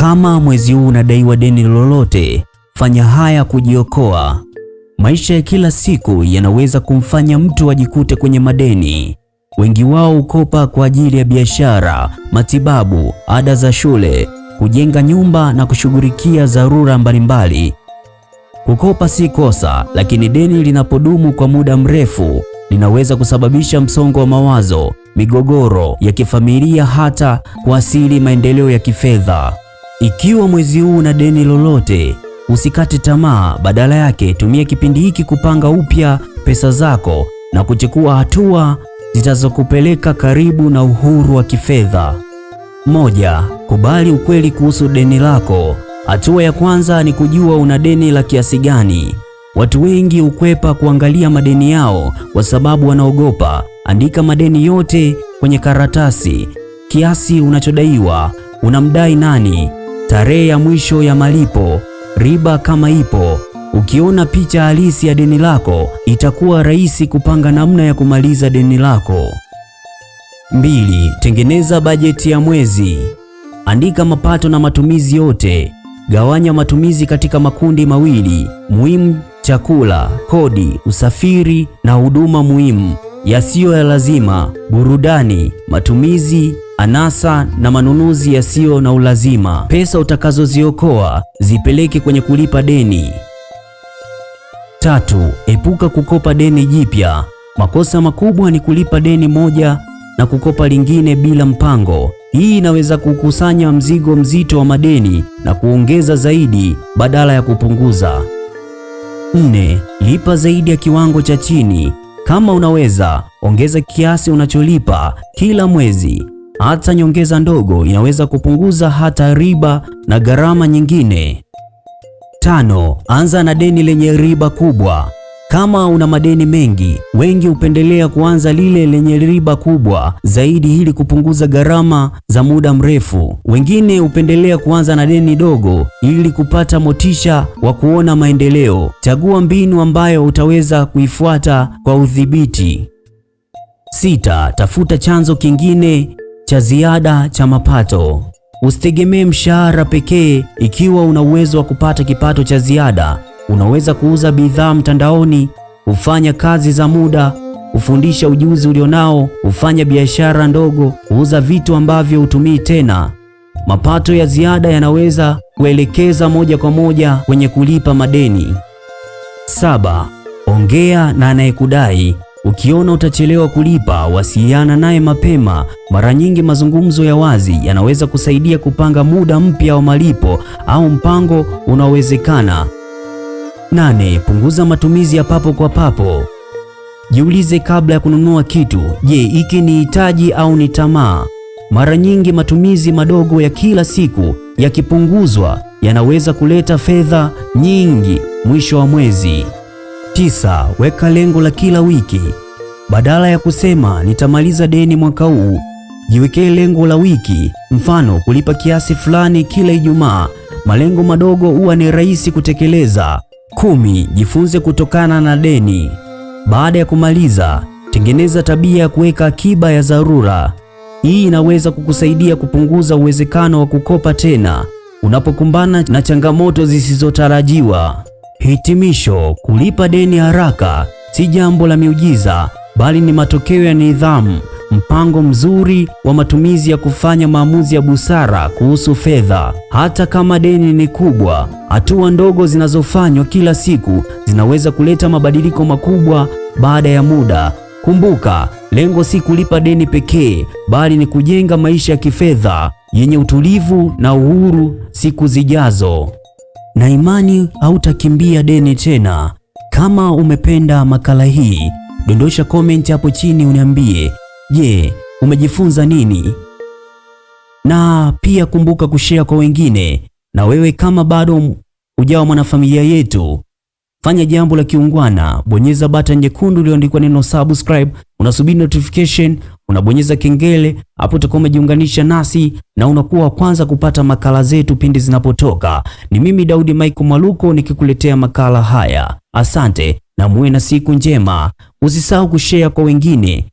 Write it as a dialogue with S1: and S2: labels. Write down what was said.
S1: Kama mwezi huu unadaiwa deni lolote, fanya haya kujiokoa. Maisha ya kila siku yanaweza kumfanya mtu ajikute kwenye madeni. Wengi wao hukopa kwa ajili ya biashara, matibabu, ada za shule, kujenga nyumba na kushughulikia dharura mbalimbali. Kukopa si kosa, lakini deni linapodumu kwa muda mrefu linaweza kusababisha msongo wa mawazo, migogoro ya kifamilia, hata kuathiri maendeleo ya kifedha. Ikiwa mwezi huu una deni lolote, usikate tamaa. Badala yake, tumia kipindi hiki kupanga upya pesa zako na kuchukua hatua zitazokupeleka karibu na uhuru wa kifedha. 1. Kubali ukweli kuhusu deni lako. Hatua ya kwanza ni kujua una deni la kiasi gani. Watu wengi hukwepa kuangalia madeni yao kwa sababu wanaogopa. Andika madeni yote kwenye karatasi: kiasi unachodaiwa, unamdai nani, tarehe ya mwisho ya malipo, riba kama ipo. Ukiona picha halisi ya deni lako, itakuwa rahisi kupanga namna ya kumaliza deni lako. 2. Tengeneza bajeti ya mwezi. Andika mapato na matumizi yote. Gawanya matumizi katika makundi mawili muhimu: chakula, kodi, usafiri na huduma muhimu. Yasiyo ya lazima: burudani, matumizi, anasa na manunuzi yasiyo na ulazima. Pesa utakazoziokoa zipeleke kwenye kulipa deni. 3. Epuka kukopa deni jipya. Makosa makubwa ni kulipa deni moja na kukopa lingine bila mpango. Hii inaweza kukusanya mzigo mzito wa madeni na kuongeza zaidi badala ya kupunguza. 4. Lipa zaidi ya kiwango cha chini. Kama unaweza, ongeza kiasi unacholipa kila mwezi. Hata nyongeza ndogo inaweza kupunguza hata riba na gharama nyingine. 5. Anza na deni lenye riba kubwa. Kama una madeni mengi, wengi hupendelea kuanza lile lenye riba kubwa zaidi ili kupunguza gharama za muda mrefu. Wengine hupendelea kuanza na deni dogo ili kupata motisha wa kuona maendeleo. Chagua mbinu ambayo utaweza kuifuata kwa udhibiti. 6. Tafuta chanzo kingine cha ziada cha mapato. Usitegemee mshahara pekee. Ikiwa una uwezo wa kupata kipato cha ziada, unaweza kuuza bidhaa mtandaoni, kufanya kazi za muda, kufundisha ujuzi ulionao, kufanya biashara ndogo, kuuza vitu ambavyo hutumii tena. Mapato ya ziada yanaweza kuelekeza moja kwa moja kwenye kulipa madeni. 7. Ongea na anayekudai. Ukiona utachelewa kulipa, wasiliana naye mapema. Mara nyingi mazungumzo ya wazi yanaweza kusaidia kupanga muda mpya wa malipo au mpango unaowezekana. 8. Punguza matumizi ya papo kwa papo. Jiulize kabla ya kununua kitu: je, hiki ni hitaji au ni tamaa? Mara nyingi matumizi madogo ya kila siku yakipunguzwa yanaweza kuleta fedha nyingi mwisho wa mwezi. 9. Weka lengo la kila wiki. Badala ya kusema nitamaliza deni mwaka huu, jiwekee lengo la wiki. Mfano, kulipa kiasi fulani kila Ijumaa. Malengo madogo huwa ni rahisi kutekeleza. 10. Jifunze kutokana na deni. Baada ya kumaliza, tengeneza tabia ya kuweka akiba ya dharura. Hii inaweza kukusaidia kupunguza uwezekano wa kukopa tena unapokumbana na changamoto zisizotarajiwa. Hitimisho: kulipa deni haraka si jambo la miujiza, bali ni matokeo ya nidhamu, mpango mzuri wa matumizi ya kufanya maamuzi ya busara kuhusu fedha. Hata kama deni ni kubwa, hatua ndogo zinazofanywa kila siku zinaweza kuleta mabadiliko makubwa baada ya muda. Kumbuka, lengo si kulipa deni pekee, bali ni kujenga maisha ya kifedha yenye utulivu na uhuru siku zijazo. Na imani hautakimbia deni tena. Kama umependa makala hii, dondosha comment hapo chini uniambie, je, umejifunza nini? Na pia kumbuka kushare kwa wengine. Na wewe kama bado hujawa mwanafamilia yetu, fanya jambo la kiungwana, bonyeza button nyekundu iliyoandikwa neno subscribe, unasubiri notification, unabonyeza kengele, hapo utakuwa umejiunganisha nasi na unakuwa wa kwanza kupata makala zetu pindi zinapotoka. Ni mimi Daudi Michael Mwaluko nikikuletea makala haya. Asante na muwe na siku njema. Usisahau kushare kwa wengine